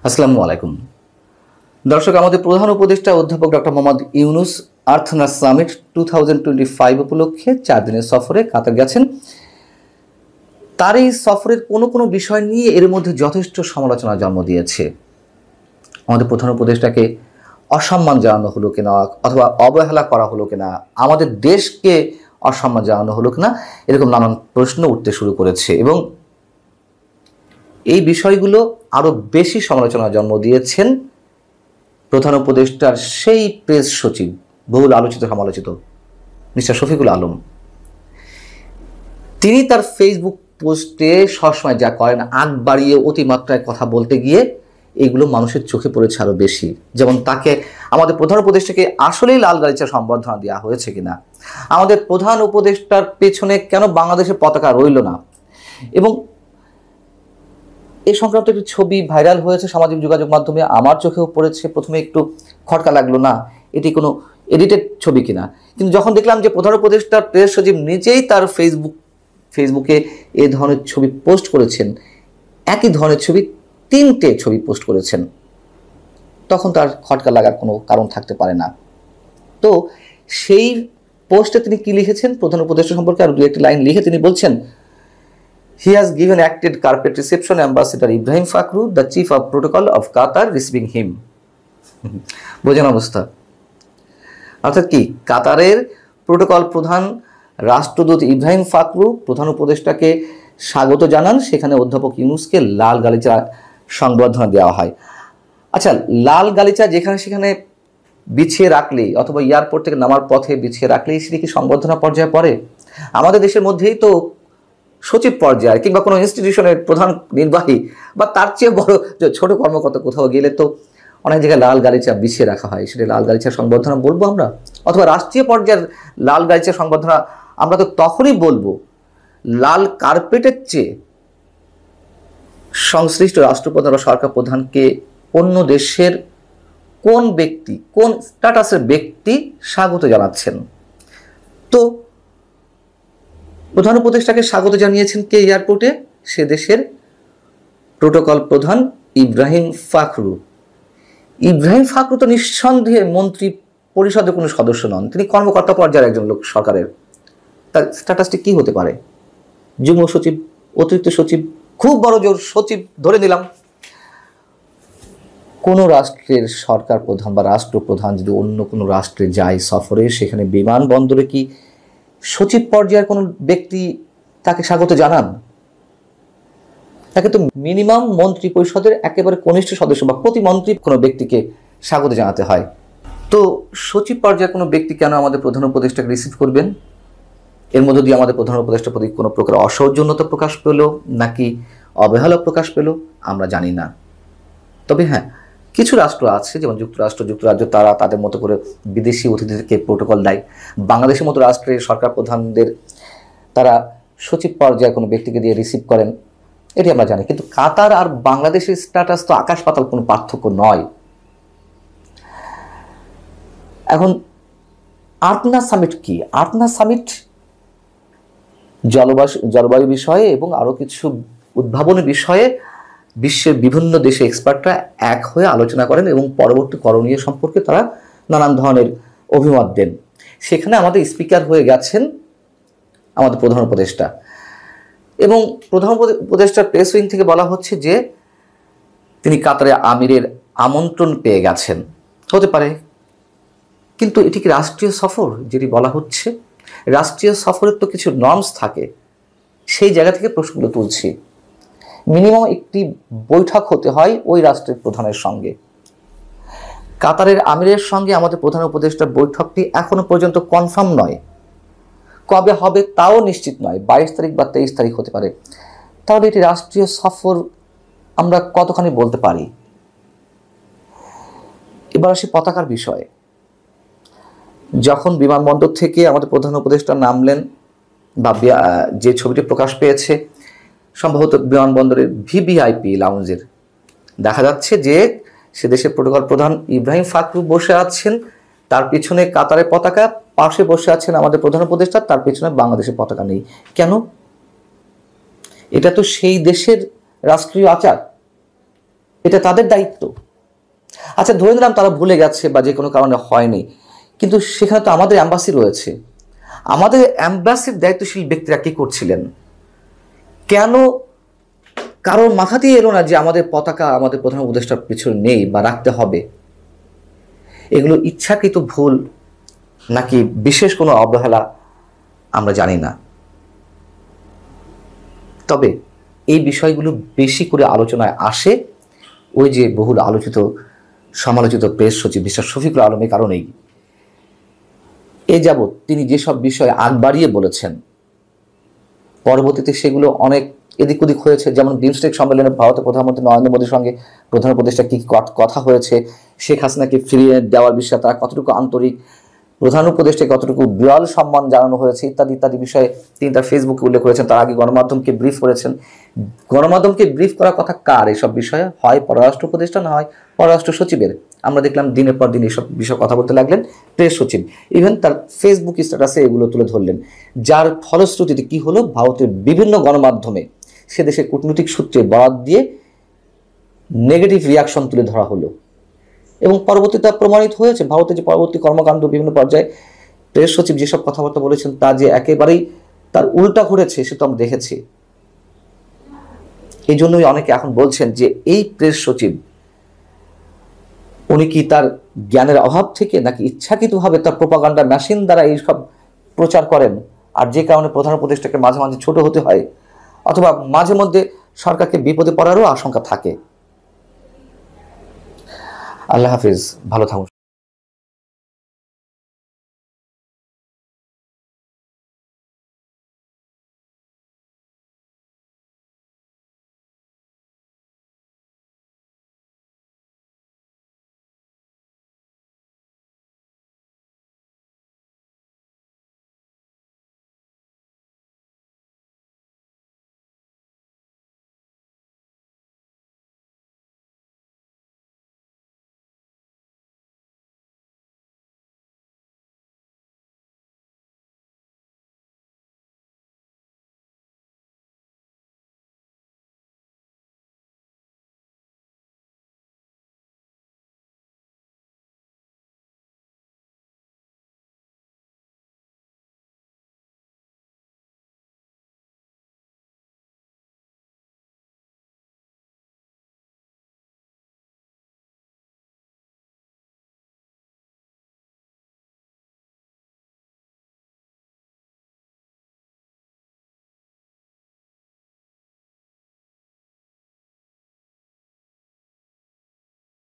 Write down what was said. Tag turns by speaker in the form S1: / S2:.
S1: আসসালামু আলাইকুম দর্শক, আমাদের প্রধান উপদেষ্টা অধ্যাপক ডক্টর মোহাম্মদ ইউনুস আর্থনা সামিট 2025 উপলক্ষে 4 দিনের সফরে কাতার গেছেন। তার এই সফরের কোনো বিষয় নিয়ে এর মধ্যে যথেষ্ট সমালোচনা জন্ম দিয়েছে। আমাদের প্রধান উপদেষ্টাকে অসম্মান জানানো হলো কিনা, অথবা অবহেলা করা হলো কিনা, আমাদের দেশকে অসম্মান জানানো হলো কিনা, এরকম নানান প্রশ্ন উঠতে শুরু করেছে এবং এই বিষয়গুলো আরো বেশি সমালোচনার জন্ম দিয়েছেন প্রধান উপদেষ্টার সেই প্রেস সচিব, বহুল আলোচিত সমালোচিত মিস্টার শফিকুল আলম। তিনি তার ফেসবুক পোস্টে সবসময় যা করেন, আগ বাড়িয়ে অতিমাত্রায় কথা বলতে গিয়ে এগুলো মানুষের চোখে পড়েছে আরো বেশি। যেমন তাকে, আমাদের প্রধান উপদেষ্টাকে আসলেই লাল গালিচা সম্বর্ধনা দেওয়া হয়েছে কিনা, আমাদের প্রধান উপদেষ্টার পেছনে কেন বাংলাদেশের পতাকা রইল না, এবং এই সংক্রান্ত একটি ছবি ভাইরাল হয়েছে সামাজিক যোগাযোগ মাধ্যমে। আমার চোখেও পড়েছে, প্রথমে একটু খটকা লাগলো না এটি কোনো এডিটেড ছবি কিনা, কিন্তু যখন দেখলাম যে প্রধান উপদেষ্টার প্রেস সচিব নিজেই তার ফেসবুকে এ ধরনের ছবি পোস্ট করেছেন, একই ধরনের ছবি 3টে ছবি পোস্ট করেছেন, তখন তার খটকা লাগার কোনো কারণ থাকতে পারে না। তো সেই পোস্টে তিনি কি লিখেছেন, প্রধান উপদেষ্টা সম্পর্কে আরো 2-1 লাইন লিখে তিনি বলছেন, He has given acted carpet reception Ambassador Ibrahim Fakhru, the Chief of Protocol of Qatar, receiving him. বোঝেন অবস্থা। অর্থাৎ কি, কাতারের প্রোটোকল প্রধান রাষ্ট্রদূত ইব্রাহিম ফাকরু প্রধান উপদেষ্টাকে স্বাগত জানান, সেখানে অধ্যাপক ইউনুসকে লাল গালিচা সংবর্ধনা দেওয়া হয়। আচ্ছা, লাল গালিচা যেখানে সেখানে বিছিয়ে রাখলেই, অথবা এয়ারপোর্ট থেকে নামার পথে বিছিয়ে রাখলেই সেটি কি সংবর্ধনা পর্যায়ে পড়ে? আমাদের দেশের মধ্যেই তো সচিব পর্যায়ে কিংবা কোনো ইনস্টিটিউশনের প্রধান নির্বাহী বা তার চেয়ে বড় ছোট কর্মকর্তা কোথাও গেলে তো অনেক জায়গায় লাল গালিচা বিছিয়ে রাখা হয়, সেটা লাল গালিচা সংবর্ধনা বলবো আমরা? অথবা রাষ্ট্রীয় পর্যায়ের লাল গালিচা সংবর্ধনা আমরা তো তখনই বলবো লাল কার্পেটের চেয়ে সংশ্লিষ্ট রাষ্ট্রপ্রধান বা সরকার প্রধানকে অন্য দেশের কোন ব্যক্তি, কোন স্ট্যাটাসের ব্যক্তি স্বাগত জানাচ্ছেন। তো প্রধান উপদেষ্টাকে স্বাগত জানিয়েছেন কে এয়ারপোর্টে? সে দেশের প্রোটোকল প্রধান ইব্রাহিম ফাখরু। ইব্রাহিম ফাখরু তো নিঃসন্দেহে মন্ত্রী পরিষদের কোনো সদস্য নন, তিনি কর্মকর্তা পর্যায়ের একজন লোক সরকারের। তার স্ট্যাটাসটি কি হতে পারে? যুগ্ম সচিব, অতিরিক্ত সচিব, খুব বড় জোর সচিব ধরে নিলাম। কোনো রাষ্ট্রের সরকার প্রধান বা রাষ্ট্রপ্রধান যদি অন্য কোনো রাষ্ট্রে যায় সফরে, সেখানে বিমানবন্দরে কি সচিব পর্যায়ের কোনো ব্যক্তি তাকে স্বাগত জানান? তাকে তো মিনিমাম মন্ত্রী পরিষদের একেবারে কনিষ্ঠ সদস্য বা প্রতিমন্ত্রী কোনো ব্যক্তিকে স্বাগত জানাতে হয়। তো সচিব পর্যায়ের কোনো ব্যক্তি কেন আমাদের প্রধান উপদেষ্টাকে রিসিভ করবেন? এর মধ্য দিয়ে আমাদের প্রধান উপদেষ্টার প্রতি কোনো প্রকার অসৌজন্যতা প্রকাশ পেল নাকি অবহেলা প্রকাশ পেল আমরা জানি না। তবে হ্যাঁ, কিছু রাষ্ট্র আছে, যেমন যুক্তরাজ্য, তারা তাদের মতো করে বিদেশি অতিথিদেরকে প্রোটোকল দেয়। বাংলাদেশের মতো রাষ্ট্রের সরকার প্রধানদের তারা সচিব পর্যায়ে কোনো ব্যক্তিকে দিয়ে রিসিভ করেন, এটি আমরা জানি। কিন্তু কাতার আর বাংলাদেশের স্ট্যাটাস তো আকাশ পাতাল কোনো পার্থক্য নয়। এখন আর্থনা সামিট কি? আর্থনা সামিট জলবায়ু বিষয়ে এবং আরো কিছু উদ্ভাবনী বিষয়ে বিশ্বের বিভিন্ন দেশে এক্সপার্টরা এক হয়ে আলোচনা করেন এবং পরবর্তী করণীয় সম্পর্কে তারা নানান ধরনের অভিমত দেন। সেখানে আমাদের স্পিকার হয়ে গেছেন আমাদের প্রধান উপদেষ্টা, এবং প্রধান উপদেষ্টার প্রেস উইং থেকে বলা হচ্ছে যে তিনি কাতারে আমিরের আমন্ত্রণ পেয়ে গেছেন। হতে পারে, কিন্তু এটি কি রাষ্ট্রীয় সফর যেটি বলা হচ্ছে? রাষ্ট্রীয় সফরের তো কিছু নর্মস থাকে, সেই জায়গা থেকে প্রশ্নগুলো তুলছি। মিনিমাম একটি বৈঠক হতে হয় ওই রাষ্ট্রের প্রধানের সঙ্গে। কাতারের আমিরের সঙ্গে আমাদের প্রধান উপদেষ্টার বৈঠকটি এখনো পর্যন্ত কনফার্ম নয়, কবে হবে তাও নিশ্চিত নয়, 22 তারিখ বা 23 তারিখ হতে পারে। তাহলে এটি রাষ্ট্রীয় সফর আমরা কতখানি বলতে পারি? এবার আসি পতাকার বিষয়ে। যখন বিমানবন্দর থেকে আমাদের প্রধান উপদেষ্টা নামলেন, বা যে ছবিটি প্রকাশ পেয়েছে সম্ভবত বিমানবন্দরের ভিভিআইপি লাউঞ্জের, দেখা যাচ্ছে যে সে দেশের প্রোটোকল প্রধান ইব্রাহিম ফাখরু বসে আছেন, তার পিছনে কাতারের পতাকা, পাশে বসে আছেন আমাদের প্রধান উপদেষ্টা, তার পিছনে বাংলাদেশের পতাকা নেই। কেন? এটা তো সেই দেশের রাষ্ট্রীয় আচার। এটা তাদের দায়িত্ব। আচ্ছা ধরে নিলাম তারা ভুলে গেছে বা যে কোনো কারণে হয়নি, কিন্তু সেখানে তো আমাদের অ্যাম্বাসি রয়েছে। আমাদের অ্যাম্বাসির দায়িত্বশীল ব্যক্তিরা কী করছিলেন? কেন কারোর মাথাতেই এলো না যে আমাদের পতাকা আমাদের প্রধান উপদেষ্টার পিছনে নেই বা রাখতে হবে? এগুলো ইচ্ছাকৃত ভুল নাকি বিশেষ কোনো অবহেলা আমরা জানি না। তবে এই বিষয়গুলো বেশি করে আলোচনায় আসে ওই যে বহুল আলোচিত সমালোচিত প্রেস সচিব মিস্টার শফিকুল আলমের কারণেই। এ যাবৎ তিনি যেসব বিষয়ে আগ বাড়িয়ে বলেছেন, পরবর্তীতে সেগুলো অনেক এদিক ওদিক হয়েছে। যেমন বিমস্টেক সম্মেলনে ভারতের প্রধানমন্ত্রী নরেন্দ্র মোদীর সঙ্গে প্রধান উপদেষ্টা কী কথা হয়েছে, শেখ হাসিনাকে ফিরিয়ে দেওয়ার বিষয়ে তারা কতটুকু আন্তরিক, প্রধান উপদেষ্টাকে কতটুকু বিরল সম্মান জানানো হয়েছে ইত্যাদি ইত্যাদি বিষয়ে তিনি তার ফেসবুকে উল্লেখ করেছেন। তার আগে গণমাধ্যমকে ব্রিফ করেছেন। গণমাধ্যমকে ব্রিফ করার কথা কার এসব বিষয়ে? হয় পররাষ্ট্র উপদেষ্টা, না হয় পররাষ্ট্র সচিবের। আমরা দেখলাম দিনের পর দিন এসব বিষয়ে কথা বলতে লাগলেন প্রেস সচিব। ইভেন তার ফেসবুক স্ট্যাটাসে এগুলো তুলে ধরলেন, যার ফলশ্রুতিতে কি হলো, ভারতের বিভিন্ন গণমাধ্যমে সে দেশের কূটনৈতিক সূত্রে বরাত দিয়ে নেগেটিভ রিয়াকশন তুলে ধরা হলো এবং পরবর্তীতে প্রমাণিত হয়েছে। ভারতের যে পরবর্তী কর্মকাণ্ড বিভিন্ন পর্যায়ে প্রেস সচিব যেসব কথাবার্তা বলেছেন তা যে একেবারেই তার উল্টা ঘটেছে সে তো আমরা দেখেছি। এই জন্যই অনেকে এখন বলছেন যে এই প্রেস সচিব উনি কি তার জ্ঞানের অভাব থেকে নাকি ইচ্ছাকৃতভাবে তার প্রোপাগান্ডা মেশিন দ্বারা এইসব প্রচার করেন, আর যে কারণে প্রধান উপদেষ্টাকে মাঝে মাঝে ছোট হতে হয়, অথবা মাঝে মধ্যে সরকারকে বিপদে পড়ারও আশঙ্কা থাকে। আল্লাহ হাফিজ, ভালো থাকুন।